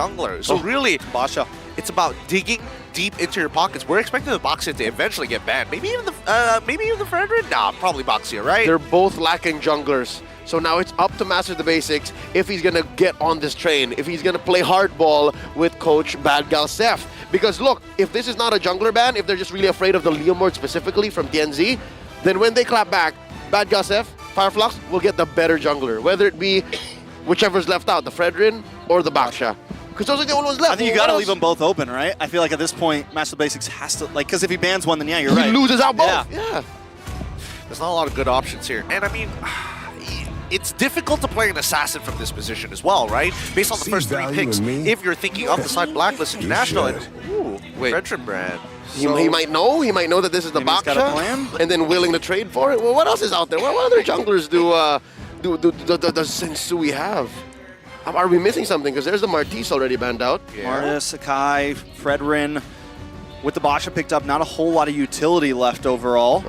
jungler. So really, Basha, it's about digging deep into your pockets. We're expecting the Boxia to eventually get banned. Maybe even the Fredrin? Nah, probably Boxia, right? They're both lacking junglers. So now it's up to Master the Basics if he's going to get on this train, if he's going to play hardball with Coach Bad Gal Seth. Because look, if this is not a jungler ban, if they're just really afraid of the Leomord specifically from TNZ, then when they clap back, Bad Gal Seth, Fireflux will get the better jungler, whether it be whichever's left out, the Fredrin or the Baksha. Because those are the only ones left. I think you got to leave them both open, right? I feel like at this point, Master Basics has to, like, because if he bans one, then yeah, you're right. He loses out both. Yeah. There's not a lot of good options here. And I mean, it's difficult to play an assassin from this position as well, right? Based on the first 3 picks, if you're thinking of the side Blacklist International, and Fredrin brand. He might know. He might know that this is the Baksha, and then willing to trade for it. Well, what else is out there? What other junglers does Sensui have? Are we missing something? Because there's the Martis already banned out. Yeah. Martis, Sakai, Fredrin. With the Basha picked up, not a whole lot of utility left overall.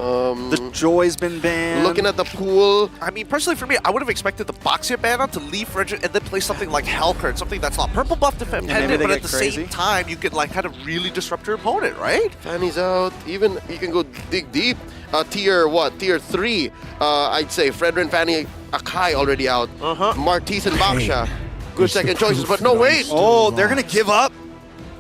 The Joy's been banned. Looking at the pool. I mean, personally for me, I would have expected the Boxia ban on to leave Fredrin and then play something like Hellcurrent, something that's not purple buff dependent, but at the same time, you could like kind of really disrupt your opponent, right? Fanny's out. Even you can go dig deep. Tier 3. I'd say Fredrin, Fanny, Akai already out. Martis and Baksha. Good second choices, but no, wait. Oh, they're going to give up?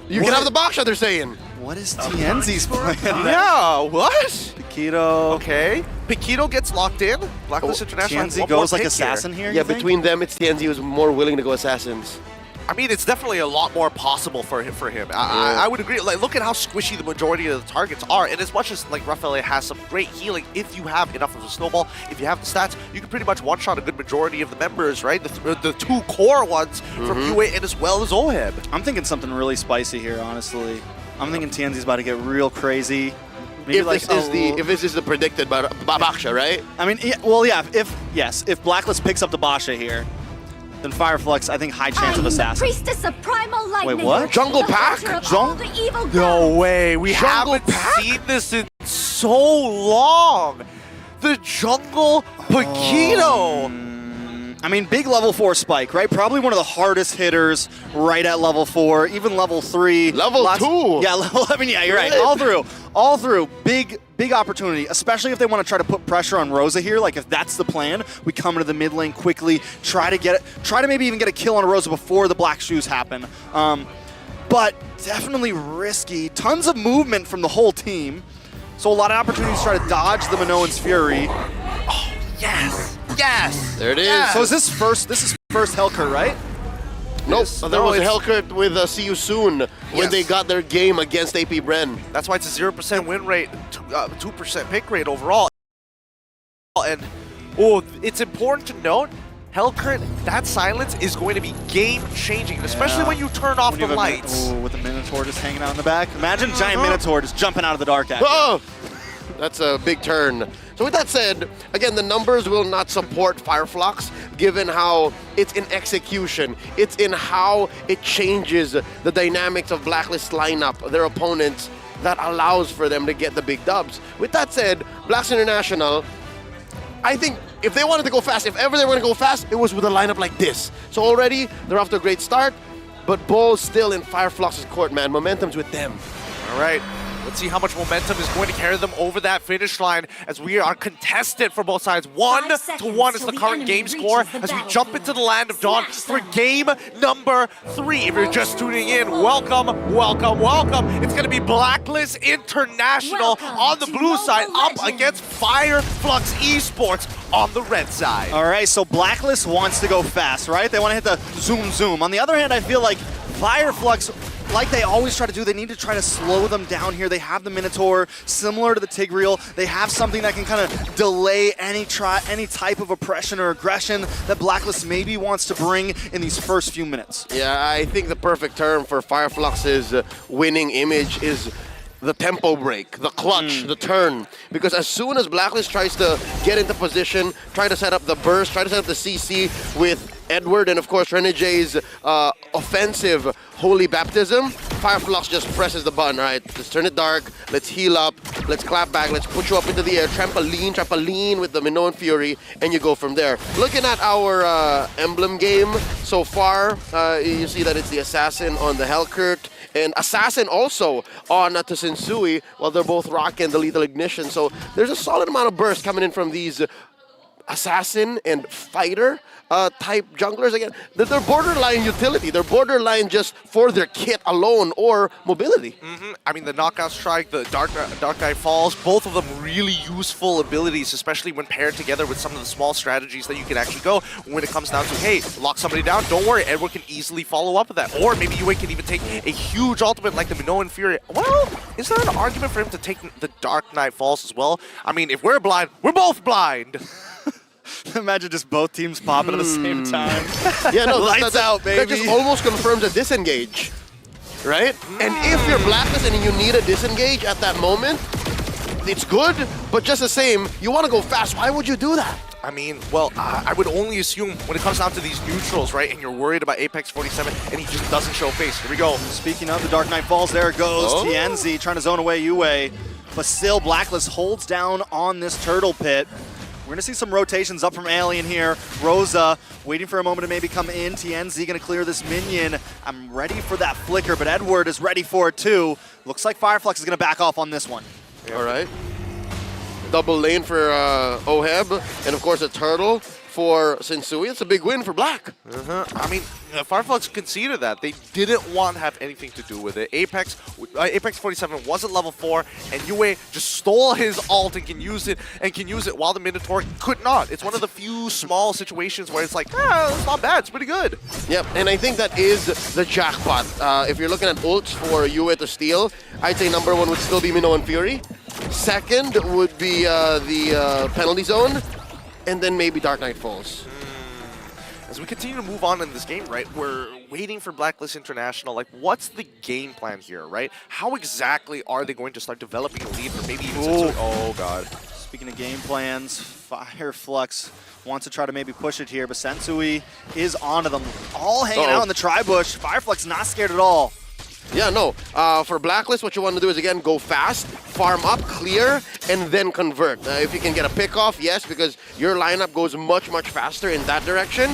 You can have the Baksha, they're saying. What is TNZ's plan? Yeah, what? Paquito. Okay. Paquito gets locked in. Blacklist International. TNZ goes like assassin here? Yeah, between them, it's TNZ who's more willing to go assassins. I mean, it's definitely a lot more possible for him. I would agree. Like, look at how squishy the majority of the targets are. And as much as like Rafael has some great healing, if you have enough of a snowball, if you have the stats, you can pretty much one-shot a good majority of the members, right? The 2 core ones from UA and as well as Oheb. I'm thinking something really spicy here, honestly. I'm thinking TNZ's about to get real crazy. Maybe if like this is the predicted Baksha, right? I mean, if Blacklist picks up the Basha here, then Fireflux, I think high chance of assassin. Priestess of Primal Lightning. Wait, what? Jungle Pack? No way. We haven't seen this in so long. The Jungle Paquito. I mean, big level 4 spike, right? Probably one of the hardest hitters right at level 4, even level 3. Level 2? Yeah, level 11, yeah, you're right. All through. Big opportunity, especially if they want to try to put pressure on Rosa here. Like, if that's the plan, we come into the mid lane quickly, try to maybe even get a kill on Rosa before the black shoes happen. But definitely risky. Tons of movement from the whole team. So a lot of opportunities to try to dodge the Minoan's Fury. Oh, yes. Yes! There it is. Yes. So is this first Hellcurt, right? Nope. There was a Hellcurt with See You Soon when they got their game against AP Bren. That's why it's a 0% win rate, 2% pick rate overall. And it's important to note, Hellcurt, that silence is going to be game-changing, especially when you turn off the lights. With the Minotaur just hanging out in the back. Imagine giant Minotaur just jumping out of the dark at you. That's a big turn. So with that said, again, the numbers will not support Fireflux, given how it's in execution. It's in how it changes the dynamics of Blacklist lineup, their opponents, that allows for them to get the big dubs. With that said, Blacklist International, I think if they wanted to go fast, if ever they were going to go fast, it was with a lineup like this. So already, they're off to a great start, but Bull's still in Fireflux's court, man. Momentum's with them. All right. Let's see how much momentum is going to carry them over that finish line as we are contested for both sides. 1-1 is the current game score as we jump into the land of dawn for game number 3. If you're just tuning in, welcome. It's going to be Blacklist International on the blue side up against Fireflux Esports on the red side. All right, so Blacklist wants to go fast, right? They want to hit the zoom. On the other hand, I feel like Fireflux, like they always try to do, they need to try to slow them down here. They have the Minotaur, similar to the Tigreal. They have something that can kind of delay any type of oppression or aggression that Blacklist maybe wants to bring in these first few minutes. Yeah, I think the perfect term for Fireflux's winning image is the tempo break, the clutch, the turn. Because as soon as Blacklist tries to get into position, try to set up the burst, try to set up the CC with Edward and of course Renegades offensive Holy Baptism, Fireflux just presses the button, right? Just turn it dark, let's heal up, let's clap back, let's put you up into the air, trampoline with the Minoan Fury, and you go from there. Looking at our emblem game so far, you see that it's the Assassin on the Hellcurt, and Assassin also on Sensui, while they're both rocking the Lethal Ignition. So there's a solid amount of burst coming in from these Assassin and Fighter type junglers. Again, they're borderline utility. They're borderline just for their kit alone or mobility. I mean, the Knockout Strike, the Dark Knight Falls, both of them really useful abilities, especially when paired together with some of the small strategies that you can actually go when it comes down to, hey, lock somebody down, don't worry, Edward can easily follow up with that. Or maybe Yue can even take a huge ultimate like the Minoan Fury. Well, is there an argument for him to take the Dark Knight Falls as well? I mean, if we're blind, we're both blind. Imagine just both teams popping at the same time. Yeah, no, Lights out, baby. That just almost confirms a disengage, right? And if you're Blacklist and you need a disengage at that moment, it's good, but just the same, you want to go fast. Why would you do that? I mean, well, I would only assume when it comes down to these neutrals, right, and you're worried about Apex 47, and he just doesn't show face. Here we go. Speaking of the Dark Knight Falls, there it goes. TNZ trying to zone away Yue, but still Blacklist holds down on this turtle pit. We're going to see some rotations up from Alien here. Rosa waiting for a moment to maybe come in. TNZ going to clear this minion. I'm ready for that flicker, but Edward is ready for it too. Looks like Fireflux is going to back off on this one. All right. Double lane for Oheb, and of course a turtle for Sensui. It's a big win for Black. I mean, Fireflux conceded that. They didn't want to have anything to do with it. Apex 47 wasn't level 4, and Yue just stole his ult and can use it while the Minotaur could not. It's one of the few small situations where it's like, it's not bad, it's pretty good. Yep, and I think that is the jackpot. If you're looking at ults for Yue to steal, I'd say number 1 would still be Minoan Fury. Second would be the penalty zone. And then maybe Dark Knight Falls. As we continue to move on in this game, right, we're waiting for Blacklist International. Like, what's the game plan here, right? How exactly are they going to start developing a lead for maybe even Sensui? Oh, God. Speaking of game plans, Fireflux wants to try to maybe push it here, but Sensui is onto them. All hanging out in the tri-bush. Fireflux not scared at all. Yeah, no. For Blacklist, what you want to do is, again, go fast, farm up, clear, and then convert. If you can get a pick off, yes, because your lineup goes much, much faster in that direction.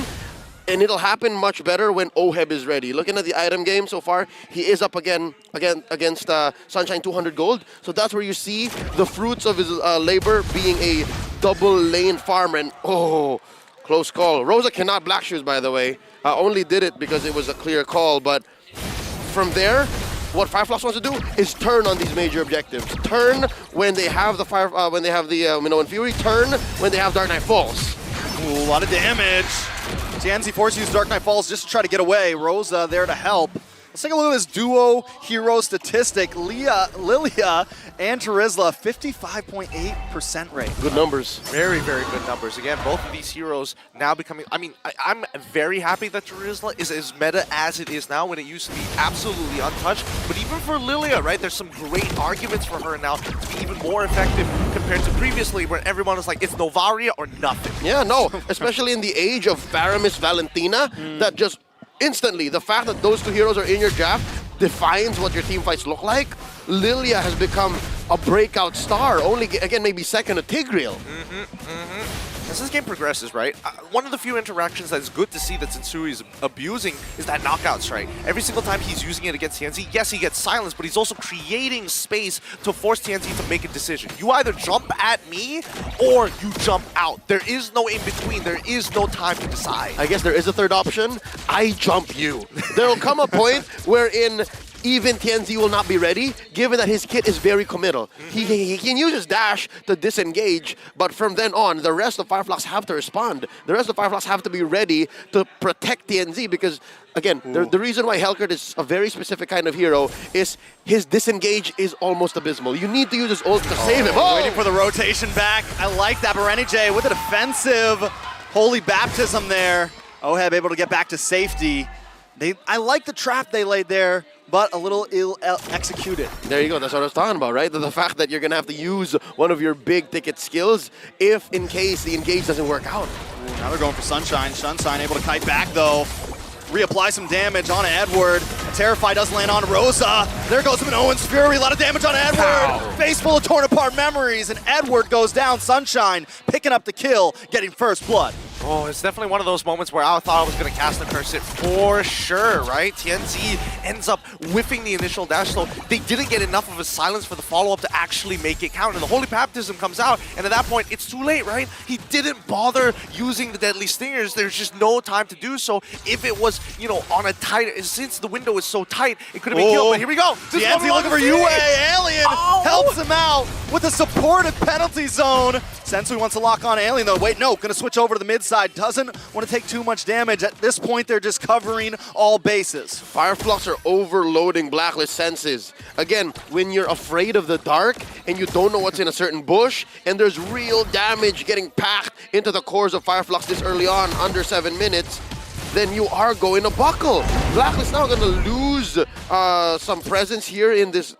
And it'll happen much better when Oheb is ready. Looking at the item game so far, he is up again against Sunshine 200 Gold. So that's where you see the fruits of his labor being a double lane farmer. And, oh, close call. Rosa cannot Black Shoes, by the way. Only did it because it was a clear call, but from there, what Fireflux wants to do is turn on these major objectives. Turn when they have the Minoan Fury. Turn when they have Dark Knight Falls. Ooh, a lot of damage. TNZ forced to use Dark Knight Falls just to try to get away. Rosa there to help. Let's take a look at this duo hero statistic. Lilia and Terizla, 55.8% rate. Good numbers. Very, very good numbers. Again, both of these heroes now becoming... I mean, I'm very happy that Terizla is as meta as it is now when it used to be absolutely untouched. But even for Lilia, right, there's some great arguments for her now to be even more effective compared to previously where everyone was like, it's Novaria or nothing. Yeah, no. Especially in the age of Faramis Valentina, that just... instantly, the fact that those two heroes are in your draft defines what your team fights look like. Lilia has become a breakout star, only, again, maybe second to Tigreal. As this game progresses, right, one of the few interactions that's good to see that Sensui is abusing is that knockout strike. Every single time he's using it against TNZ, yes, he gets silenced, but he's also creating space to force TNZ to make a decision. You either jump at me or you jump out. There is no in-between. There is no time to decide. I guess there is a third option. I jump you. There will come a point wherein even TNZ will not be ready, given that his kit is very committal. He can use his dash to disengage, but from then on, the rest of Fireflux have to respond. The rest of Fireflux have to be ready to protect TNZ because, again, the reason why Hellcurt is a very specific kind of hero is his disengage is almost abysmal. You need to use his ult to save him. Oh! Waiting for the rotation back. I like that. J with a defensive holy baptism there. Oheb able to get back to safety. I like the trap they laid there, but a little ill-executed. There you go. That's what I was talking about, right? The fact that you're going to have to use one of your big-ticket skills if, in case, the engage doesn't work out. Ooh, now they're going for Sunshine. Sunshine able to kite back, though. reapply some damage on Edward. Terrify doesn't land on Rosa. There goes Minoan's Fury. A lot of damage on Edward. Ow. Face full of torn apart memories, and Edward goes down. Sunshine picking up the kill, getting first blood. Oh, it's definitely one of those moments where I thought I was going to cast the curse it for sure, right? TNZ ends up whiffing the initial dash, so they didn't get enough of a silence for the follow-up to actually make it count. And the Holy Baptism comes out, and at that point, it's too late, right? He didn't bother using the Deadly Stingers. There's just no time to do so. If it was, you know, on a tight, since the window is so tight, it could have been killed, but here we go. TNZ looking for UA. Alien helps him out with a supportive penalty zone. Sensui wants to lock on Alien, though. Wait, no, gonna switch over to the mid side. Doesn't want to take too much damage. At this point, they're just covering all bases. Fireflux are overloading Blacklist senses. Again, when you're afraid of the dark and you don't know what's in a certain bush, and there's real damage getting packed into the cores of Fireflux this early on, under 7 minutes, then you are going to buckle. Blacklist now going to lose some presence here in this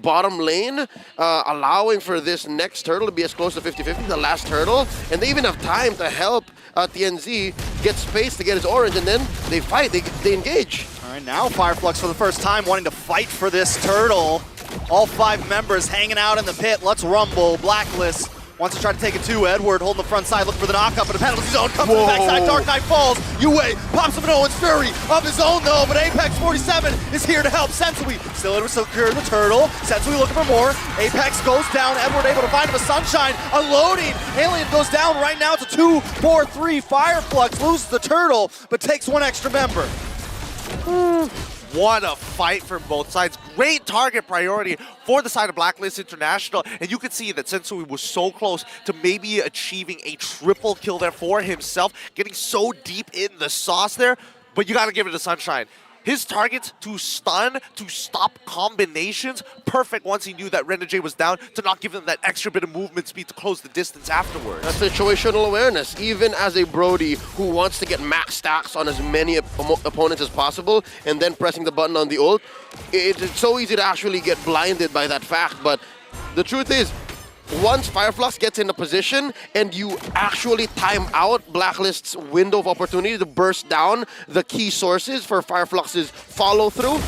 bottom lane, allowing for this next turtle to be as close to 50-50, the last turtle, and they even have time to help TNZ get space to get his orange, and then they fight, they engage. All right, now Fireflux for the first time wanting to fight for this turtle. All 5 members hanging out in the pit. Let's rumble. Blacklist wants to try to take it too. Edward holding the front side, looking for the knockup, but the penalty zone comes to the backside. Dark Knight falls. UA pops up an Owen's Fury of his own though, but Apex 47 is here to help. Sensui still able to secure the turtle. Sensui looking for more. Apex goes down. Edward able to find him a Sunshine. Unloading. Alien goes down right now. It's a 2-4-3. Fireflux loses the turtle, but takes 1 extra member. What a fight from both sides. Great target priority for the side of Blacklist International. And you could see that Sensui was so close to maybe achieving a triple kill there for himself, getting so deep in the sauce there. But you got to give it to Sunshine. His targets to stun, to stop combinations, perfect once he knew that Renegade was down, to not give him that extra bit of movement speed to close the distance afterwards. That's situational awareness. Even as a Brody who wants to get max stacks on as many opponents as possible and then pressing the button on the ult, it's so easy to actually get blinded by that fact. But the truth is, once Fireflux gets in a position and you actually time out Blacklist's window of opportunity to burst down the key sources for Fireflux's follow-through,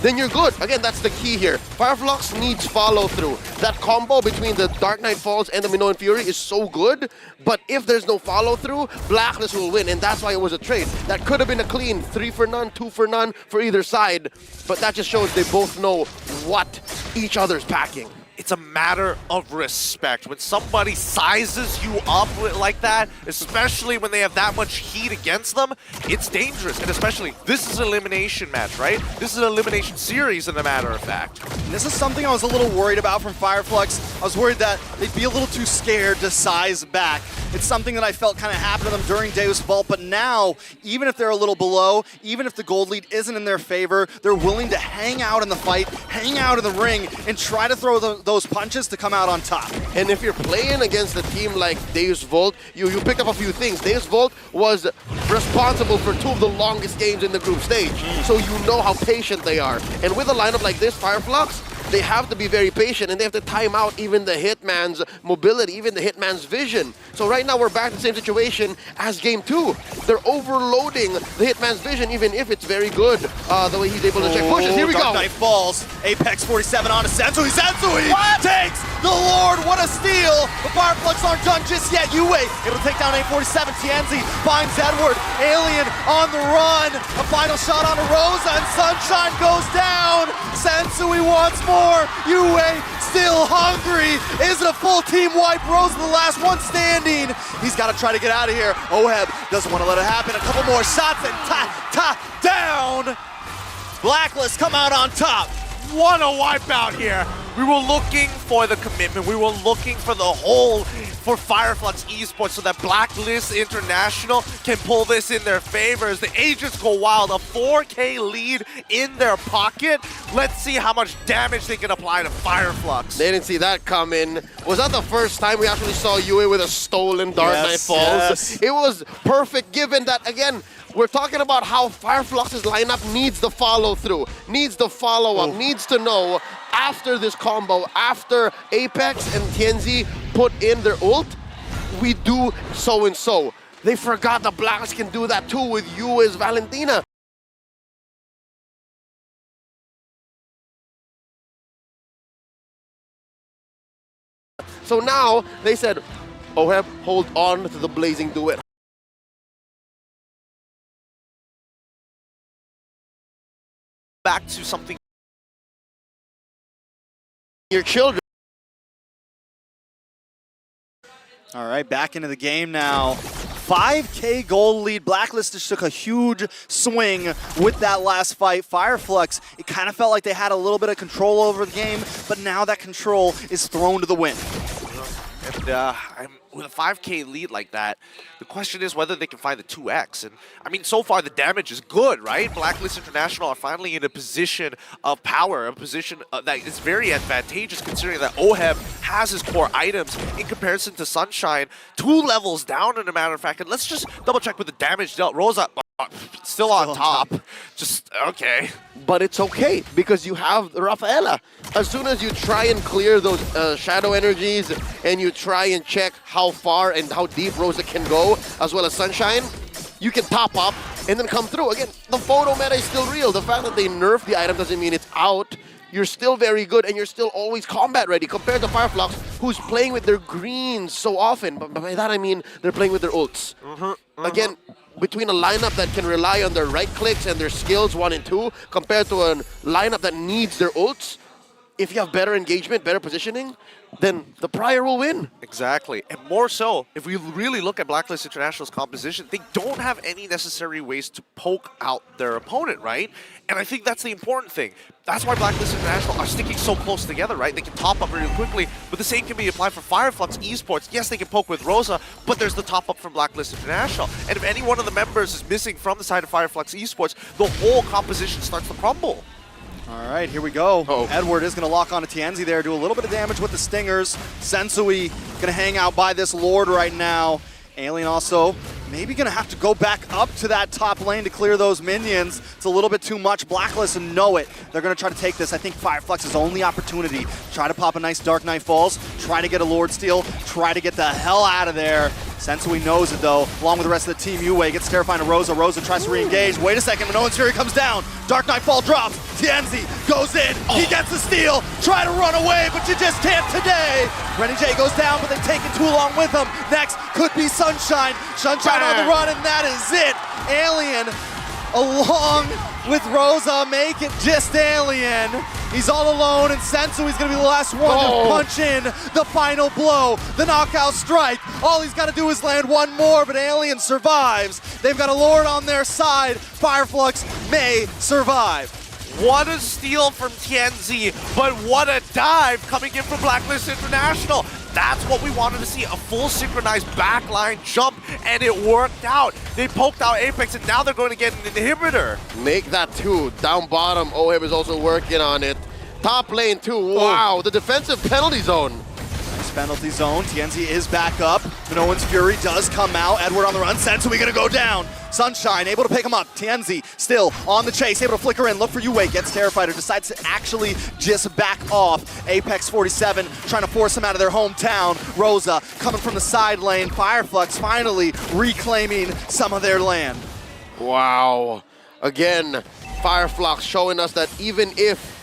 then you're good. Again, that's the key here. Fireflux needs follow-through. That combo between the Dark Knight Falls and the Minoan Fury is so good, but if there's no follow-through, Blacklist will win, and that's why it was a trade. That could have been a clean 3 for none, 2 for none for either side, but that just shows they both know what each other's packing. It's a matter of respect. When somebody sizes you up like that, especially when they have that much heat against them, it's dangerous. And especially, this is an elimination match, right? This is an elimination series, as a matter of fact. And this is something I was a little worried about from Fireflux. I was worried that they'd be a little too scared to size back. It's something that I felt kind of happened to them during Deus Vault, but now, even if they're a little below, even if the gold lead isn't in their favor, they're willing to hang out in the fight, hang out in the ring, and try to throw those punches to come out on top. And if you're playing against a team like Deus Vault, you pick up a few things. Deus Vault was responsible for 2 of the longest games in the group stage, so you know how patient they are. And with a lineup like this, Fireflux, they have to be very patient, and they have to time out even the Hitman's mobility, even the Hitman's vision. So right now we're back to the same situation as Game 2. They're overloading the Hitman's vision, even if it's very good, the way he's able to check pushes. Here we Dark go. Knight falls. Apex 47 on a Sensui. Sensui takes the Lord. What a steal. The Fireflux aren't done just yet. UA able to take down A47. TNZ finds Edward. Alien on the run. A final shot on a Rosa, and Sunshine goes down. Sensui wants more. UA still hungry. Is it a full team wipe? Rosa the last one standing. He's got to try to get out of here. Oheb doesn't want to let it happen. A couple more shots and down. Blacklist come out on top. What a wipeout here. We were looking for the commitment. We were looking for the whole for Fireflux Esports so that Blacklist International can pull this in their favor as the agents go wild. A 4K lead in their pocket. Let's see how much damage they can apply to Fireflux. They didn't see that coming. Was that the first time we actually saw UA with a stolen Dark Knight Falls? Yes. It was perfect, given that, again, we're talking about how Fireflux's lineup needs the follow-through, needs the follow-up, needs to know after this combo, after Apex and TNZ put in their ult, we do so and so. They forgot the Blacks can do that too with UA's Valentina. So now they said, Oheb, hold on to the blazing duet. Back to something. Your children. All right, back into the game now. 5K gold lead. Blacklist just took a huge swing with that last fight. Fireflux, it kind of felt like they had a little bit of control over the game, but now that control is thrown to the wind. And with a 5K lead like that, the question is whether they can find the 2x. And I mean, so far the damage is good, right? Blacklist International are finally in a position of power, a position that is very advantageous considering that Oheb has his core items in comparison to Sunshine. 2 levels down, in a matter of fact. And let's just double check with the damage dealt. Rosa, still on top. Just, okay. But it's okay, because you have Rafaela. As soon as you try and clear those shadow energies, and you try and check how far and how deep Rosa can go, as well as Sunshine, you can top up and then come through. Again, the photo meta is still real. The fact that they nerfed the item doesn't mean it's out. You're still very good, and you're still always combat ready, compared to Fireflux, who's playing with their greens so often. But by that I mean they're playing with their ults. Again, between a lineup that can rely on their right clicks and their skills 1 and 2, compared to a lineup that needs their ults, if you have better engagement, better positioning, then the Prior will win. Exactly. And more so, if we really look at Blacklist International's composition, they don't have any necessary ways to poke out their opponent, right? And I think that's the important thing. That's why Blacklist International are sticking so close together, right? They can top up really quickly, but the same can be applied for Fireflux Esports. Yes, they can poke with Rosa, but there's the top up from Blacklist International. And if any one of the members is missing from the side of Fireflux Esports, the whole composition starts to crumble. All right, here we go. Uh-oh. Edward is going to lock onto Tienzi there, do a little bit of damage with the stingers. Sensui going to hang out by this Lord right now. Alien also maybe going to have to go back up to that top lane to clear those minions. It's a little bit too much. Blacklist know it. They're going to try to take this. I think Fireflux's only opportunity. Try to pop a nice Dark Knight Falls. Try to get a Lord Steal. Try to get the hell out of there. Sensui knows it though, along with the rest of the team. Yue gets terrifying to Rosa. Rosa tries to re-engage. Wait a second, Minoan's Fury comes down. Dark Knight Fall drops. Tienzi goes in. He gets the steal. Try to run away, but you just can't today. Renny J goes down, but they've taken too long with him. Next could be Sunshine. Sunshine on the run, and that is it. Alien along with Rosa make it just Alien. He's all alone, and Sensui's gonna be the last one to punch in the final blow, the knockout strike. All he's gotta do is land one more, but Alien survives. They've got a Lord on their side. Fireflux may survive. What a steal from Tienzi, but what a dive coming in from Blacklist International. That's what we wanted to see, a full synchronized backline jump, and it worked out. They poked out Apex, and now they're going to get an inhibitor. Make that 2. Down bottom, Oheb is also working on it. Top lane 2, wow, the defensive penalty zone. Nice penalty zone. Tienzi is back up. Minoan's Fury does come out. Edward on the run. Sensui gonna go down. Sunshine able to pick him up. Tienzi still on the chase, able to flicker in. Look for Yue, gets terrified or decides to actually just back off. Apex 47 trying to force him out of their hometown. Rosa coming from the side lane. Fireflux finally reclaiming some of their land. Wow. Again, Fireflux showing us that even if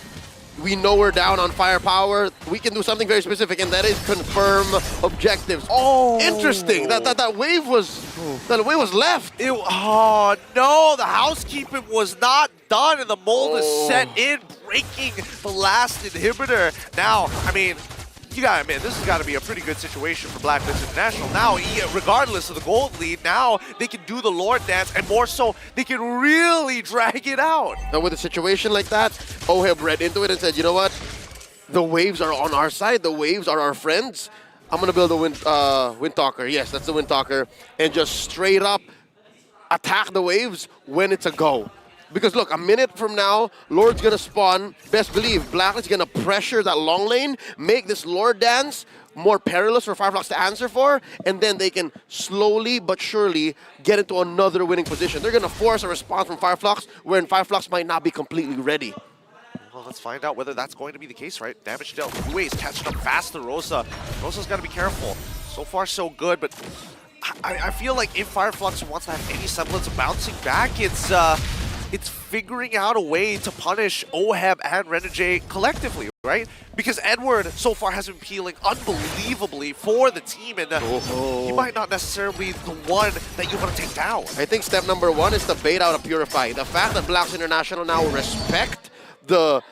we know we're down on firepower, we can do something very specific, and that is confirm objectives. Oh, interesting. That wave was left. Oh no, the housekeeping was not done, and the mold is set in, breaking the last inhibitor. Now, I mean, you gotta admit, this has got to be a pretty good situation for Blacklist International. Now, regardless of the gold lead, now they can do the Lord dance, and more so, they can really drag it out. Now, with a situation like that, Oheb read into it and said, you know what? The waves are on our side. The waves are our friends. I'm going to build a Windtalker. Yes, that's the Windtalker. And just straight up attack the waves when it's a go. Because look, a minute from now, Lord's gonna spawn. Best believe, Blacklist is gonna pressure that long lane, make this Lord dance more perilous for Fireflux to answer for, and then they can slowly but surely get into another winning position. They're gonna force a response from Fireflux, wherein Fireflux might not be completely ready. Well, let's find out whether that's going to be the case, right? Damage dealt. Yue is catching up fast to Rosa. Rosa's gotta be careful. So far, so good, but I feel like if Fireflux wants to have any semblance of bouncing back, it's it's figuring out a way to punish Oheb and Renegade collectively, right? Because Edward so far has been peeling unbelievably for the team, and he might not necessarily be the one that you want to take down. I think step number one is to bait out a Purify. The fact that Blacks International now respect the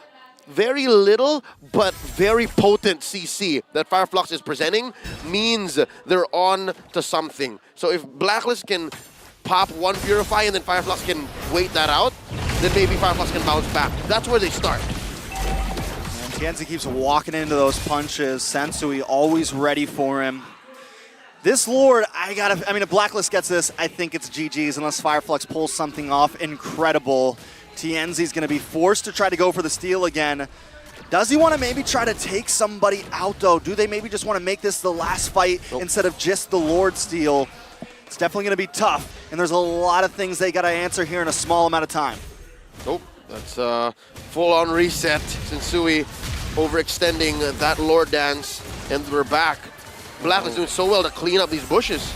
very little but very potent CC that Fireflux is presenting means they're on to something. So if Blacklist can pop one Purify and then Fireflux can wait that out, then maybe Fireflux can bounce back. That's where they start. And ke-3 keeps walking into those punches. Sensui always ready for him. This Lord, I mean, if Blacklist gets this, I think it's GG's unless Fireflux pulls something off incredible. Tienzi's going to be forced to try to go for the steal again. Does he want to maybe try to take somebody out, though? Do they maybe just want to make this the last fight instead of just the Lord steal? It's definitely going to be tough, and there's a lot of things they got to answer here in a small amount of time. Nope, that's a full-on reset. Sensui overextending that Lord dance, and we're back. Black is doing so well to clean up these bushes.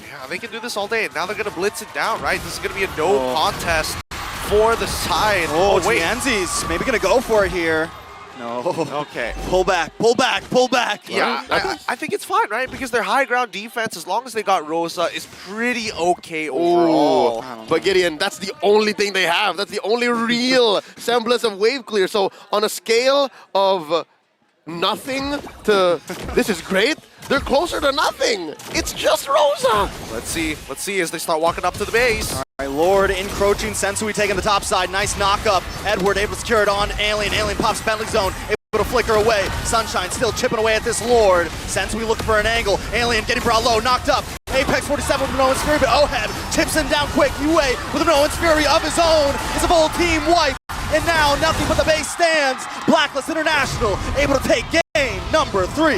Yeah, they can do this all day, and now they're going to blitz it down, right? This is going to be a no contest for the side. Oh, wait. Tienzi's maybe going to go for it here. No. Okay. Pull back, pull back, pull back. Yeah, I think it's fine, right? Because their high ground defense, as long as they got Rosa, is pretty okay overall. But Gideon, that's the only thing they have. That's the only real semblance of wave clear. So on a scale of nothing to this is great, they're closer to nothing. It's just Rosa. Let's see as they start walking up to the base. All right, Lord encroaching, Sensui taking the top side, nice knock up. Edward able to secure it on Alien. Alien pops Bentley zone, able to flicker away. Sunshine still chipping away at this Lord. Sensui looking for an angle. Alien getting brought low, knocked up. Apex 47 with Minoan's Fury, but Oheb tips him down quick. UA with Minoan's Fury of his own. It's a full team wipe. And now nothing but the base stands. Blacklist International able to take game number 3.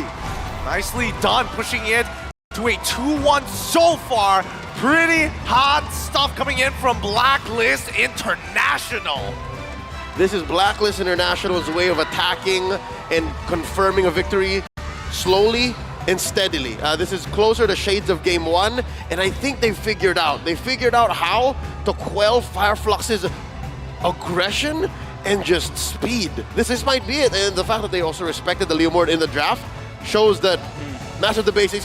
Nicely done, pushing it to a 2-1 so far. Pretty hot stuff coming in from Blacklist International. This is Blacklist International's way of attacking and confirming a victory slowly and steadily. This is closer to shades of game 1, and I think they figured out how to quell Fireflux's aggression and just speed. This might be it, and the fact that they also respected the Leomord in the draft shows that Master of the Basics